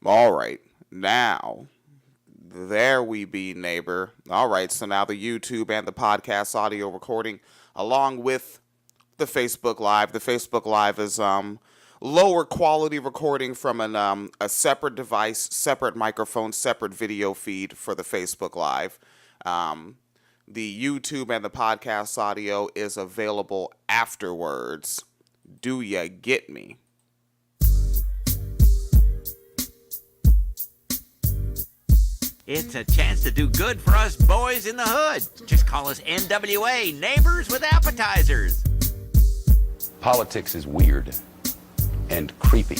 All right. Now, there we be, neighbor. All right. So now the YouTube and the podcast audio recording, along with the Facebook Live. The Facebook Live is lower quality recording from a separate device, separate microphone, separate video feed for the Facebook Live. The YouTube and the podcast audio is available afterwards. Do ya get me? It's a chance to do good for us boys in the hood. Just call us NWA, Neighbors with Appetizers. Politics is weird and creepy,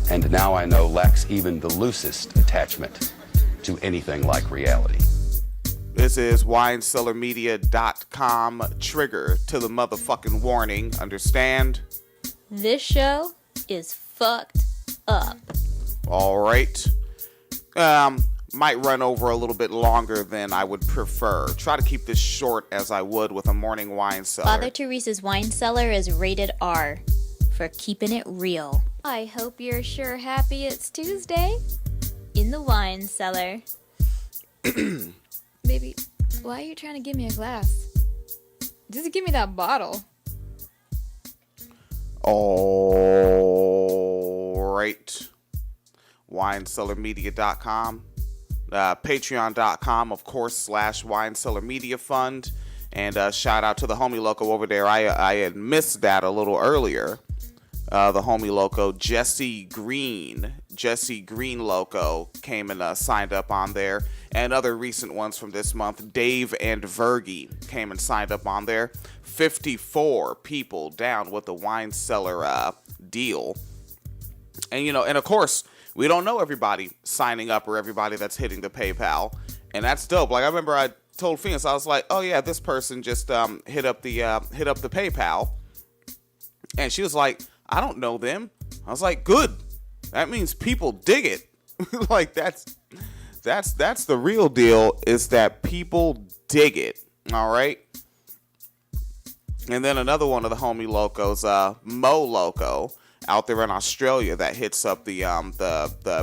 and now I know lacks even the loosest attachment to anything like reality. This is winecellarmedia.com. Trigger to the motherfucking warning. Understand? This show is fucked up. All right. Might run over a little bit longer than I would prefer. Try to keep this short as I would with a morning wine cellar. Father Teresa's Wine Cellar is rated R for keeping it real. I hope you're sure happy it's Tuesday in the Wine Cellar. Baby, why are you trying to give me a glass? Just give me that bottle. All right. winecellarmedia.com. Patreon.com, of course, /WineCellarMediaFund. And shout out to the homie loco over there. I had missed that a little earlier. The homie loco, Jesse Green loco came and signed up on there. And other recent ones from this month, Dave and Vergie came and signed up on there. 54 people down with the Wine Cellar deal. And, and of course, we don't know everybody signing up or everybody that's hitting the PayPal. And that's dope. Like, I remember I told Phoenix, I was like, oh yeah, this person just hit up the PayPal. And she was like, I don't know them. I was like, good. That means people dig it. Like, that's the real deal, is that people dig it. All right. And then another one of the homie locos, Mo Loco, out there in Australia, that hits up the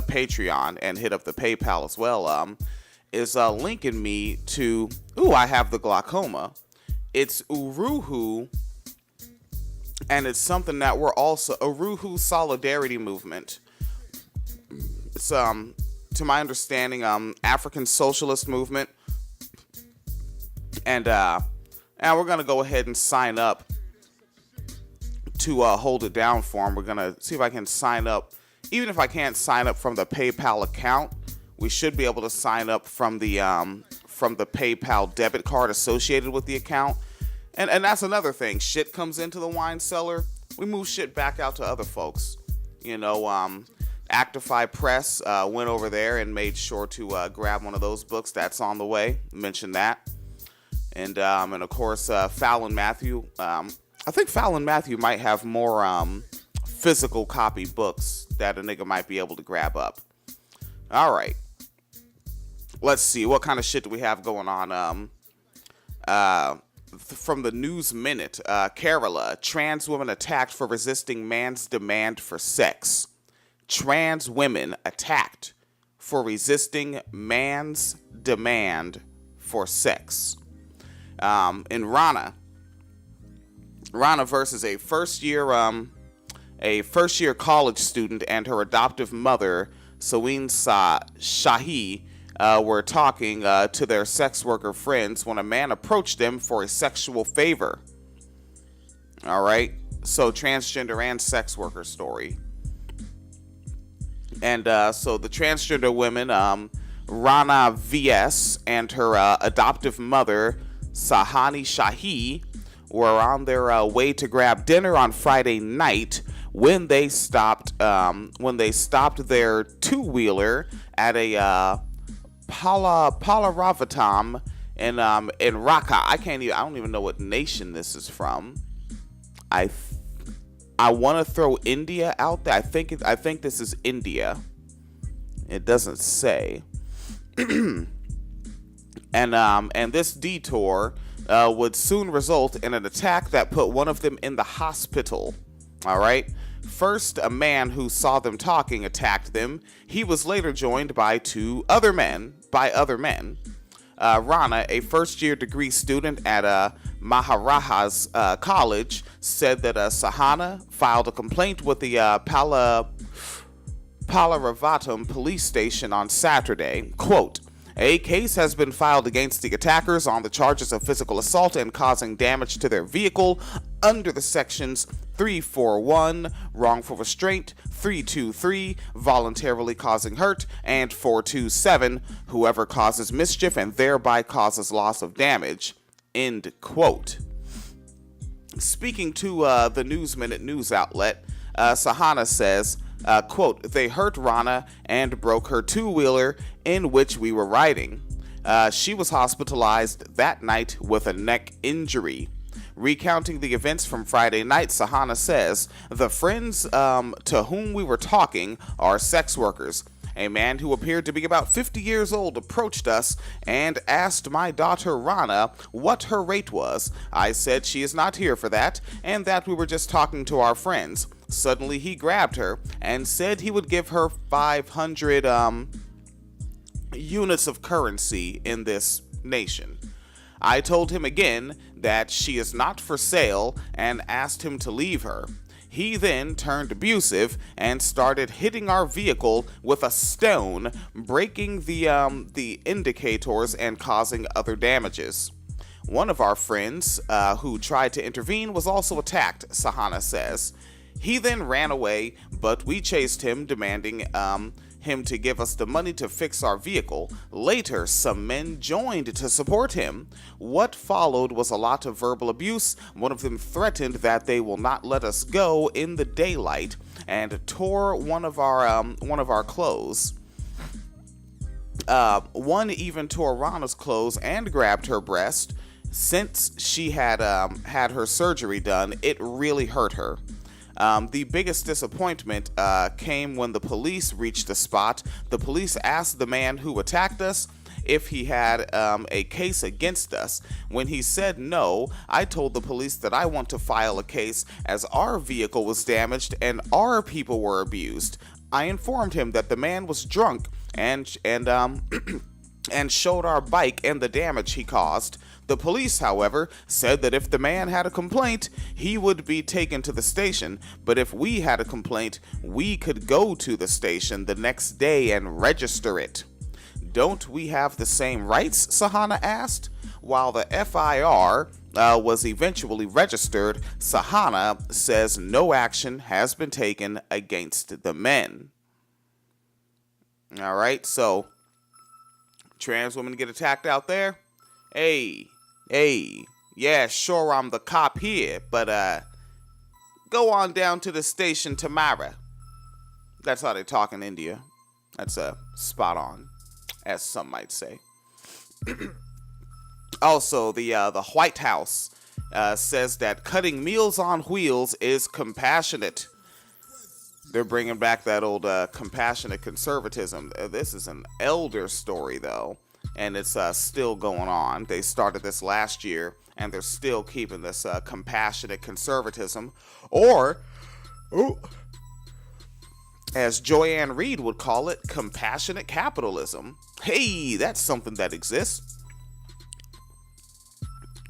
Patreon and hit up the PayPal as well, is linking me to, I have the glaucoma. It's Uruhu, and it's something that we're also, Uruhu Solidarity Movement. It's, to my understanding, African Socialist Movement. And we're going to go ahead and sign up to hold it down for him. We're going to see if I can sign up. Even if I can't sign up from the PayPal account, we should be able to sign up from the PayPal debit card associated with the account. And that's another thing. Shit comes into the wine cellar, we move shit back out to other folks. Actify Press went over there and made sure to grab one of those books. That's on the way. Mention that. And of course, Fallon Matthew. I think Fallon Matthew might have more physical copy books that a nigga might be able to grab up. All right. Let's see. What kind of shit do we have going on? From the News Minute, Kerala, trans woman attacked for resisting man's demand for sex. Trans women attacked for resisting man's demand for sex. In Rana versus a first year college student and her adoptive mother, Saween Shahi, were talking to their sex worker friends when a man approached them for a sexual favor. All right, so transgender and sex worker story. And so the transgender women, Rana VS and her adoptive mother, Sahani Shahi, were on their way to grab dinner on Friday night when they stopped their two-wheeler at a Palaravatam in Raqqa. I don't even know what nation this is from. I want to throw India out there. I think this is India. It doesn't say. And this detour would soon result in an attack that put one of them in the hospital. All right. First, a man who saw them talking attacked them. He was later joined by other men. Rana, a first-year degree student at Maharaja's College, said that Sahana filed a complaint with the Palaravatam police station on Saturday. Quote, a case has been filed against the attackers on the charges of physical assault and causing damage to their vehicle under the sections 341, wrongful restraint, 323, voluntarily causing hurt, and 427, whoever causes mischief and thereby causes loss of damage. End quote. Speaking to the News Minute news outlet, Sahana says, quote, they hurt Rana and broke her two-wheeler in which we were riding. She was hospitalized that night with a neck injury. Recounting the events from Friday night, Sahana says, the friends to whom we were talking are sex workers. A man who appeared to be about 50 years old approached us and asked my daughter Rana what her rate was. I said she is not here for that and that we were just talking to our friends. Suddenly he grabbed her and said he would give her 500 units of currency in this nation. I told him again that she is not for sale and asked him to leave her. He then turned abusive and started hitting our vehicle with a stone, breaking the indicators and causing other damages. One of our friends who tried to intervene was also attacked, Sahana says. He then ran away, but we chased him, demanding him to give us the money to fix our vehicle. Later, some men joined to support him. What followed was a lot of verbal abuse. One of them threatened that they will not let us go in the daylight and tore one of our clothes. One even tore Rana's clothes and grabbed her breast. Since she had her surgery done, it really hurt her. The biggest disappointment came when the police reached the spot. The police asked the man who attacked us if he had a case against us. When he said no, I told the police that I want to file a case as our vehicle was damaged and our people were abused. I informed him that the man was drunk and showed our bike and the damage he caused. The police, however, said that if the man had a complaint, he would be taken to the station, but if we had a complaint, we could go to the station the next day and register it. Don't we have the same rights? Sahana asked. While the FIR was eventually registered, Sahana says no action has been taken against the men. All right, so trans women get attacked out there. Hey, yeah, sure, I'm the cop here, but go on down to the station tomorrow. That's how they talk in India. That's spot on, as some might say. Also, the White House says that cutting Meals on Wheels is compassionate. They're bringing back that old compassionate conservatism. This is an elder story, though, and it's still going on. They started this last year, and they're still keeping this compassionate conservatism, or, as Joyanne Reed would call it, compassionate capitalism. Hey, that's something that exists.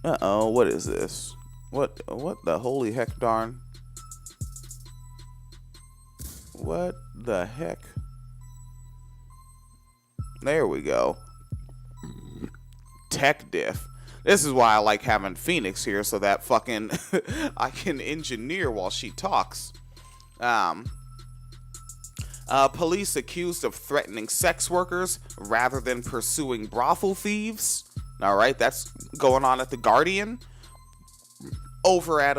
Uh-oh, what is this? What the holy heck darn? What the heck? There we go. Tech diff. This is why I like having Phoenix here, so that fucking I can engineer while she talks. Police accused of threatening sex workers rather than pursuing brothel thieves. All right, that's going on at The Guardian. Over at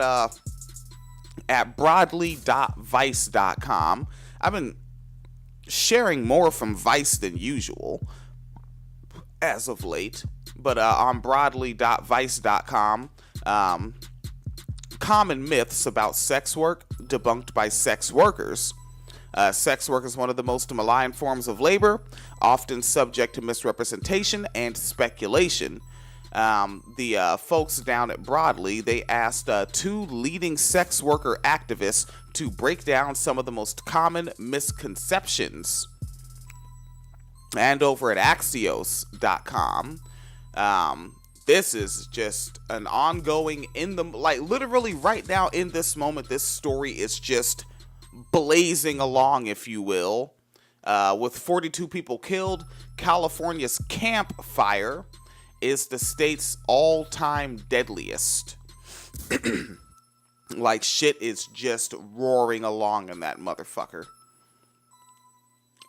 broadly.vice.com. I've been sharing more from Vice than usual as of late, but on broadly.vice.com, common myths about sex work debunked by sex workers. Sex work is one of the most maligned forms of labor, often subject to misrepresentation and speculation. The folks down at Broadly, they asked two leading sex worker activists to break down some of the most common misconceptions. And over at Axios.com, this is just an ongoing literally right now in this moment, this story is just blazing along, if you will. With 42 people killed, California's Camp Fire is the state's all-time deadliest. Like, shit is just roaring along in that motherfucker.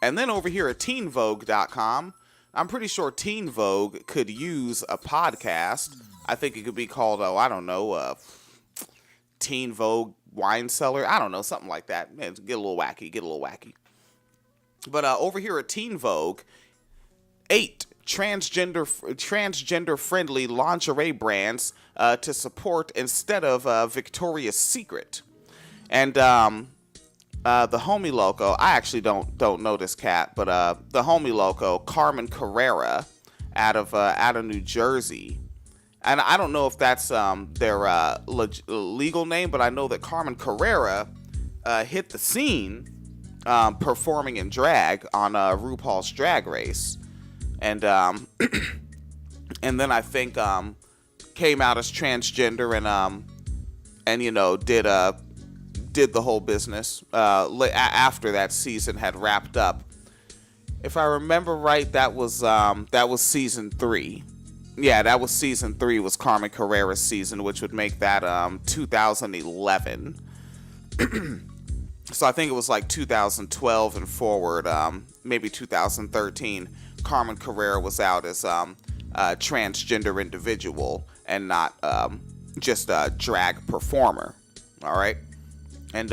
And then over here at teenvogue.com, I'm pretty sure Teen Vogue could use a podcast. I think it could be called, Teen Vogue Wine Cellar. I don't know, something like that. Man, get a little wacky. But over here at Teen Vogue, 8 transgender-friendly lingerie brands to support instead of Victoria's Secret. And the homie loco, I actually don't know this cat, but the homie loco, Carmen Carrera, out of New Jersey. And I don't know if that's their legal name, but I know that Carmen Carrera hit the scene performing in drag on RuPaul's Drag Race, and and then I think came out as transgender and did the whole business after that season had wrapped up. If I remember right, that was season 3. Yeah, that was season 3 was Carmen Carrera's season, which would make that 2011. So I think it was like 2012 and forward, maybe 2013. Carmen Carrera was out as a transgender individual and not just a drag performer. All right, and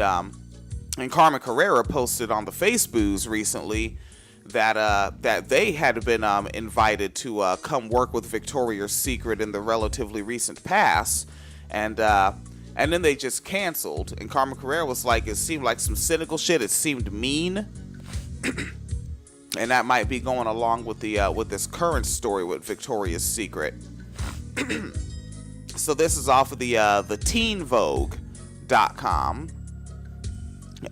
Carmen Carrera posted on the Facebooks recently that they had been invited to come work with Victoria's Secret in the relatively recent past, and then they just canceled. And Carmen Carrera was like, it seemed like some cynical shit. It seemed mean. And that might be going along with the with this current story with Victoria's Secret. So this is off of the teenvogue.com.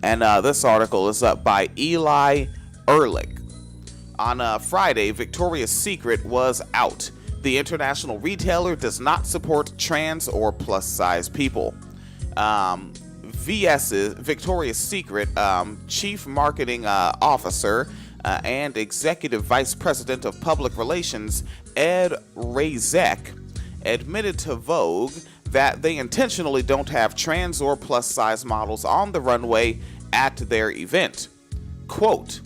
And this article is up by Eli Ehrlich. On Friday, Victoria's Secret was out. The international retailer does not support trans or plus-size people. Victoria's Secret Chief Marketing Officer and Executive Vice President of Public Relations, Ed Razek, admitted to Vogue that they intentionally don't have trans or plus-size models on the runway at their event. Quote,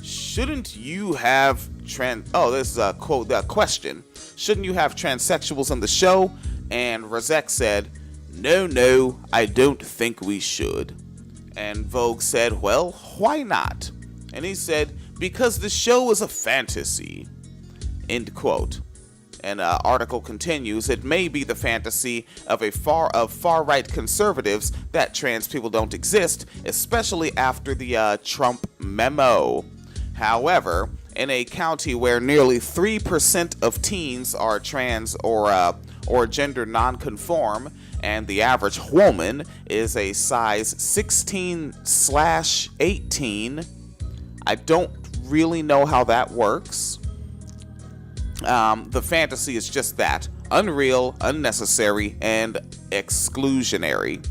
shouldn't you have this is a quote, the question. Shouldn't you have transsexuals on the show? And Razek said, no, I don't think we should. And Vogue said, well, why not? And he said, because the show is a fantasy. End quote. And article continues, it may be the fantasy of far-right conservatives that trans people don't exist, especially after the Trump memo. However, in a county where nearly 3% of teens are trans or gender nonconform, and the average woman is a size 16/18, I don't really know how that works. The fantasy is just that. Unreal, unnecessary, and exclusionary.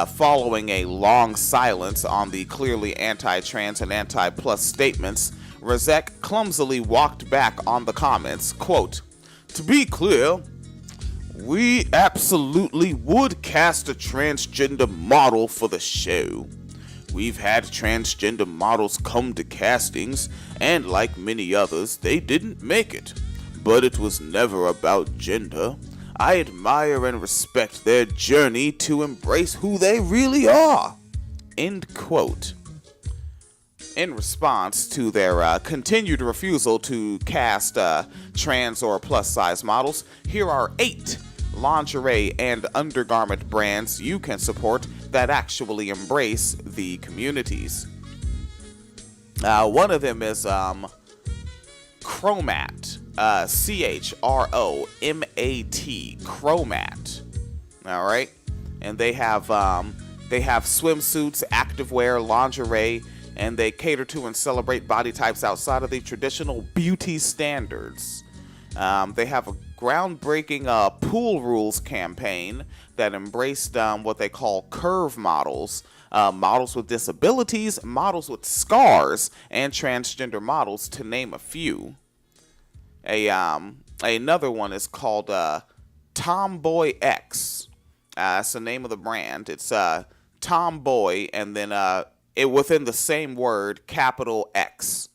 Following a long silence on the clearly anti-trans and anti-plus statements, Razek clumsily walked back on the comments. Quote, to be clear, we absolutely would cast a transgender model for the show. We've had transgender models come to castings, and like many others, they didn't make it. But it was never about gender. I admire and respect their journey to embrace who they really are. End quote. In response to their continued refusal to cast trans or plus-size models, here are 8 lingerie and undergarment brands you can support that actually embrace the communities. One of them is Chromat, Chromat, Chromat. All right, and they have They have swimsuits, activewear, lingerie, and they cater to and celebrate body types outside of the traditional beauty standards. They have a groundbreaking pool rules campaign that embraced what they call curve models, models with disabilities, models with scars, and transgender models, to name a few. Another one is called Tomboy X. That's the name of the brand. It's Tomboy, and then within the same word, capital X.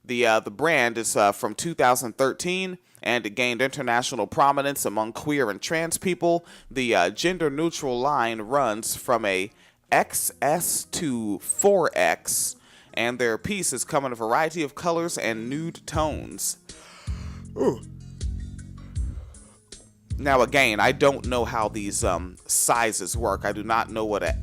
The brand is from 2013, and it gained international prominence among queer and trans people. The gender-neutral line runs from a XS to 4X, and their pieces come in a variety of colors and nude tones. Ooh. Now, again, I don't know how these sizes work. I do not know what a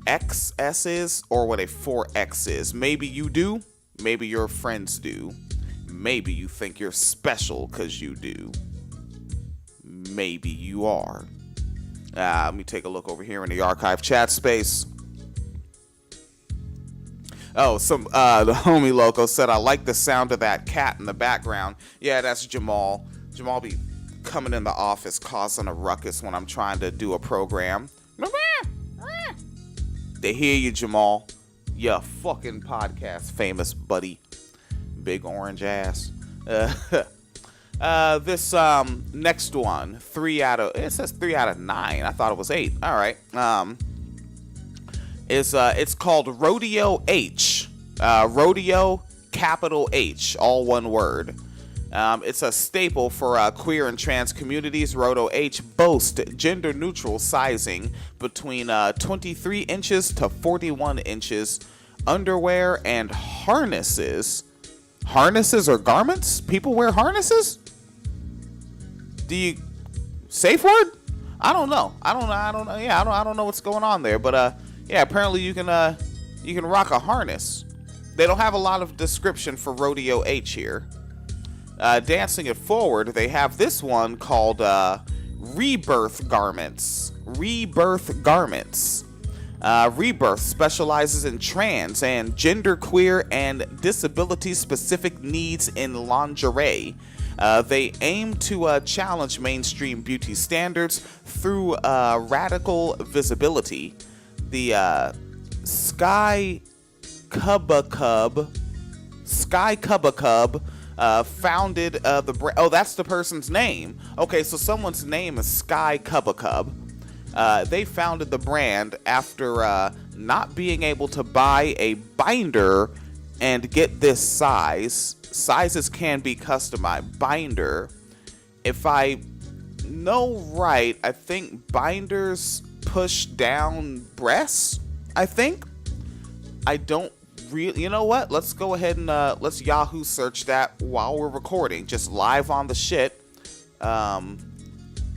XS is or what a 4X is. Maybe you do. Maybe your friends do. Maybe you think you're special because you do. Maybe you are. Let me take a look over here in the archive chat space. Oh, the homie Loco said, I like the sound of that cat in the background. Yeah, that's Jamal. Jamal be coming in the office causing a ruckus when I'm trying to do a program. They hear you, Jamal. Ya fucking podcast famous buddy. Big orange ass. This next one, it says 3 out of 9. I thought it was 8. All right. It's called Rodeo H. Rodeo, capital H, all one word. It's a staple for queer and trans communities. Rodeo H boasts gender-neutral sizing between 23 inches to 41 inches, underwear, and harnesses. Harnesses or garments? People wear harnesses? Safe word? I don't know. I don't know. Yeah, I don't know what's going on there. But yeah, apparently you can rock a harness. They don't have a lot of description for Rodeo H here. Dancing it forward, they have this one called Rebirth Garments. Rebirth Garments. Rebirth specializes in trans and genderqueer and disability-specific needs in lingerie. They aim to challenge mainstream beauty standards through radical visibility. The Sky Cubba Cub founded the brand. Oh, that's the person's name. Okay, so someone's name is Sky Cubba Cub. They founded the brand after not being able to buy a binder and get this size. Sizes can be customized. Binder. If I know right, I think binders push down breasts, I think. I don't really, you know what? Let's go ahead and let's Yahoo search that while we're recording, just live on the shit. I'm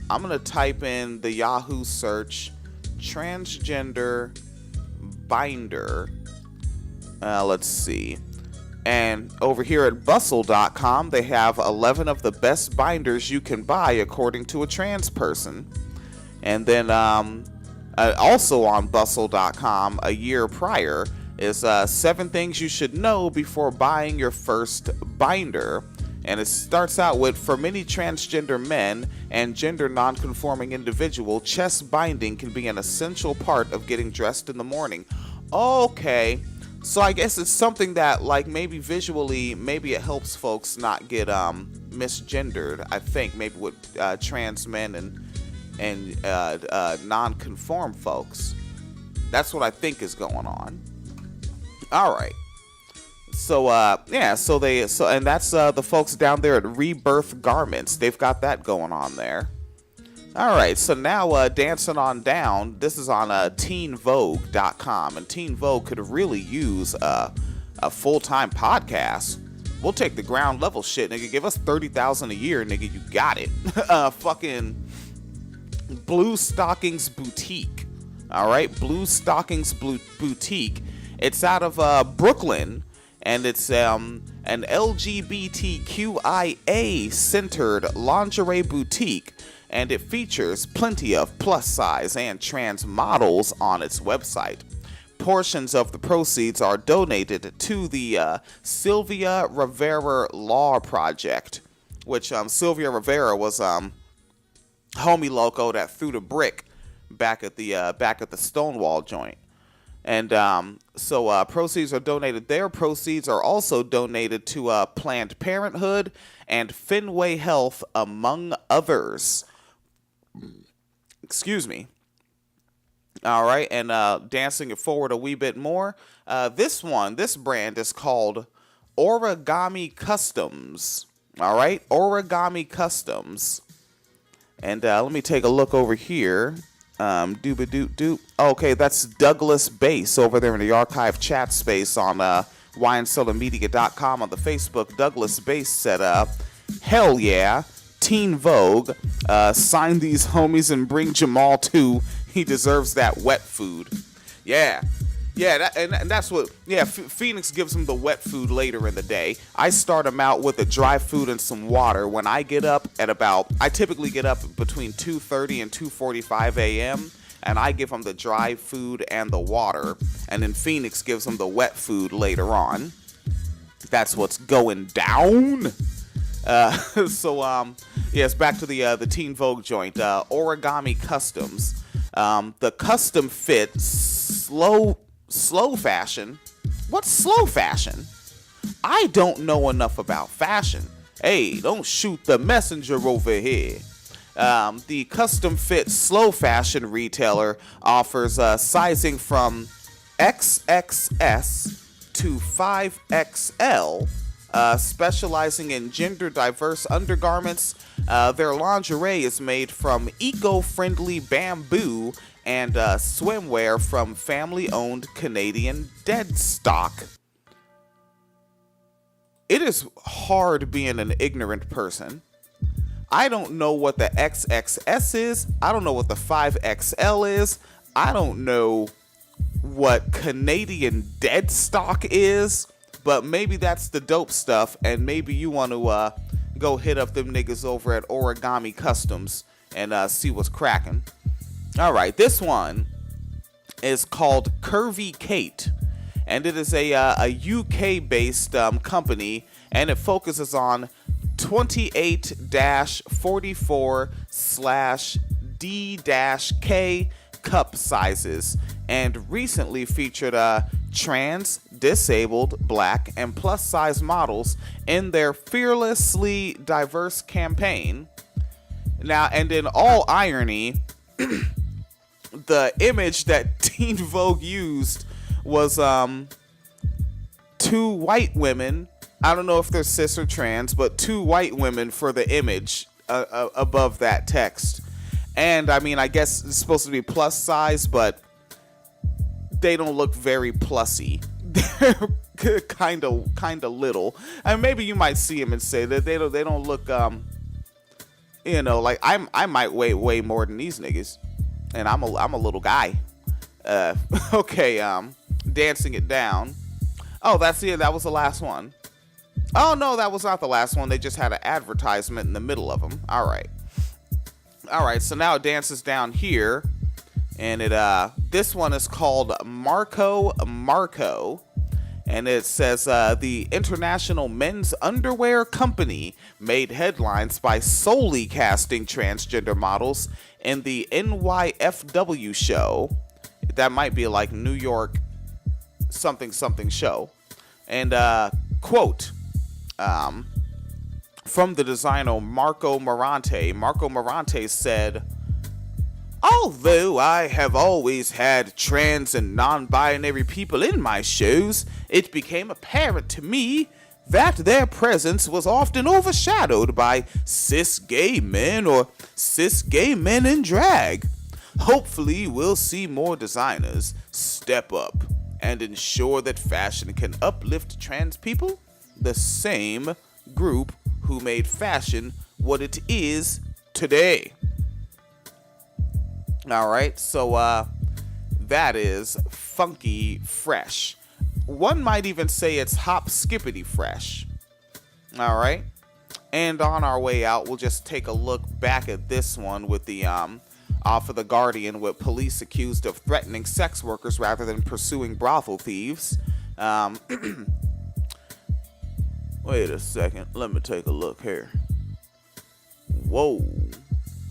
gonna type in the Yahoo search transgender binder. Let's see. And over here at bustle.com, they have 11 of the best binders you can buy according to a trans person. And then also on bustle.com, a year prior, is 7 things you should know before buying your first binder. And it starts out with, for many transgender men and gender non-conforming individual, chest binding can be an essential part of getting dressed in the morning. Okay, so I guess it's something that, like, maybe visually, maybe it helps folks not get misgendered. I think maybe with trans men and non-conform folks. That's what I think is going on. All right. So yeah, and that's the folks down there at Rebirth Garments. They've got that going on there. All right, so now dancing on down, this is on teenvogue.com, and Teen Vogue could really use a full-time podcast. We'll take the ground level shit, nigga. Give us $30,000 a year, nigga. You got it. Fucking Blue Stockings Boutique. All right, Blue Stockings Boutique. It's out of Brooklyn, and it's an LGBTQIA centered lingerie boutique. and it features plenty of plus size and trans models on its website. Portions of the proceeds are donated to the Sylvia Rivera Law Project, which Sylvia Rivera was homie loco that threw the brick back at the Stonewall joint. And so proceeds are donated there. Proceeds are also donated to Planned Parenthood and Fenway Health, among others. Excuse me. All right, and dancing it forward a wee bit more, this brand is called Origami Customs. All right, Origami Customs. And let me take a look over here. Okay, that's Douglas Bass over there in the archive chat space on winecellarmedia.com on the Facebook. Douglas Bass said, hell yeah, Teen Vogue, sign these homies and bring Jamal too. He deserves that wet food. Yeah, and that's what. Yeah, Phoenix gives him the wet food later in the day. I start him out with the dry food and some water. When I get up I typically get up between 2:30 and 2:45 a.m. and I give him the dry food and the water, and then Phoenix gives him the wet food later on. That's what's going down. Yes, back to the Teen Vogue joint, Origami Customs. The custom fit slow fashion. What's slow fashion? I don't know enough about fashion. Hey, don't shoot the messenger over here. The custom fit slow fashion retailer offers sizing from XXS to 5XL, specializing in gender diverse undergarments. Their lingerie is made from eco-friendly bamboo and swimwear from family-owned Canadian dead stock. It is hard being an ignorant person. I don't know what the XXS is. I don't know what the 5XL is. I don't know what Canadian dead stock is, but maybe that's the dope stuff, and maybe you want to go hit up them niggas over at Origami Customs and see what's cracking. All right, this one is called Curvy Kate, and it is a UK-based company, and it focuses on 28-44/D-K cup sizes, and recently featured trans, disabled, black, and plus-size models in their fearlessly diverse campaign. Now, and in all irony, the image that Teen Vogue used was two white women. I don't know if they're cis or trans, but two white women for the image above that text. And I mean, I guess it's supposed to be plus size, but they don't look very plussy. They're kind of little. And maybe you might see them and say that they don't look like I might weigh way more than these niggas, and I'm a little guy. Okay, dancing it down. Oh, that's it. That was the last one. Oh no, that was not the last one. They just had an advertisement in the middle of them. All right. So now it dances down here, and this one is called Marco, and it says the international men's underwear company made headlines by solely casting transgender models in the NYFW show. That might be like New York something show. And quote from the designer Marco Morante said, "Although I have always had trans and non-binary people in my shows, it became apparent to me that their presence was often overshadowed by cis gay men or cis gay men in drag. Hopefully we'll see more designers step up and ensure that fashion can uplift trans people, the same group who made fashion what it is today." All right, so that is funky fresh. One might even say it's hop skippity fresh. All right, And on our way out, we'll just take a look back at this one with the off of The Guardian, with police accused of threatening sex workers rather than pursuing brothel thieves. Wait a second, let me take a look here. Whoa.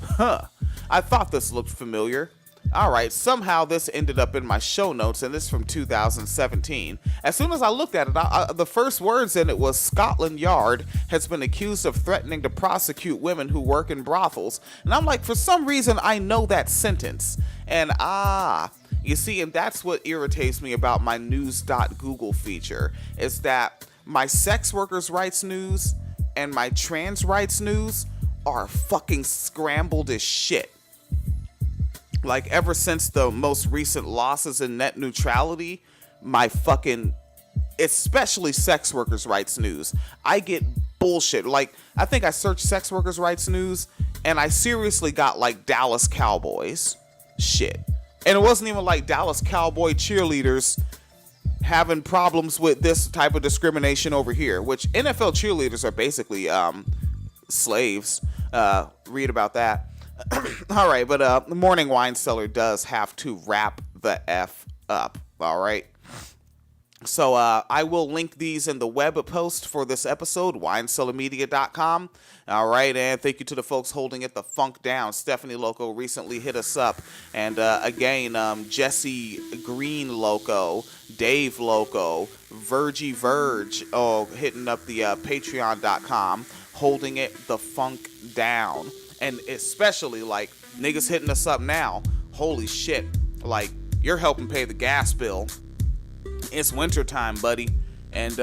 Huh. I thought this looked familiar. Alright, somehow this ended up in my show notes, and this is from 2017. As soon as I looked at it, the first words in it was Scotland Yard has been accused of threatening to prosecute women who work in brothels. And I'm like, for some reason, I know that sentence. And you see, and that's what irritates me about my news.google feature, is that my sex workers' rights news and my trans rights news are fucking scrambled as shit. Like, ever since the most recent losses in net neutrality, my fucking, especially sex workers' rights news, I get bullshit. Like, I think I searched sex workers' rights news, and I seriously got, like, Dallas Cowboys shit. And it wasn't even like Dallas Cowboy cheerleaders having problems with this type of discrimination over here, which NFL cheerleaders are basically slaves. Read about that. All right, but the Morning Wine Cellar does have to wrap the F up, all right? So I will link these in the web post for this episode, winecellarmedia.com. All right, and thank you to the folks holding it the funk down. Stephanie Loco recently hit us up. And again, Jesse Green Loco, Dave Loco, Vergie Verge, hitting up the patreon.com, holding it the funk down. And especially, like, niggas hitting us up now. Holy shit. Like, you're helping pay the gas bill. It's wintertime, buddy. And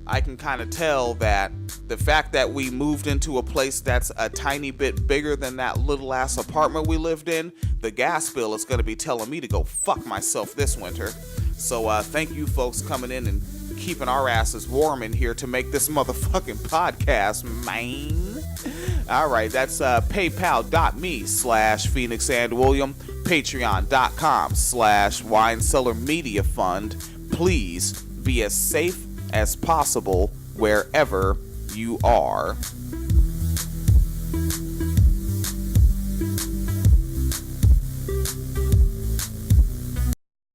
I can kind of tell that the fact that we moved into a place that's a tiny bit bigger than that little ass apartment we lived in, the gas bill is going to be telling me to go fuck myself this winter. So thank you folks coming in and keeping our asses warm in here to make this motherfucking podcast, man. All right, that's paypal.me/Phoenix and William, patreon.com/Wine Cellar Media Fund. Please be as safe as possible wherever you are.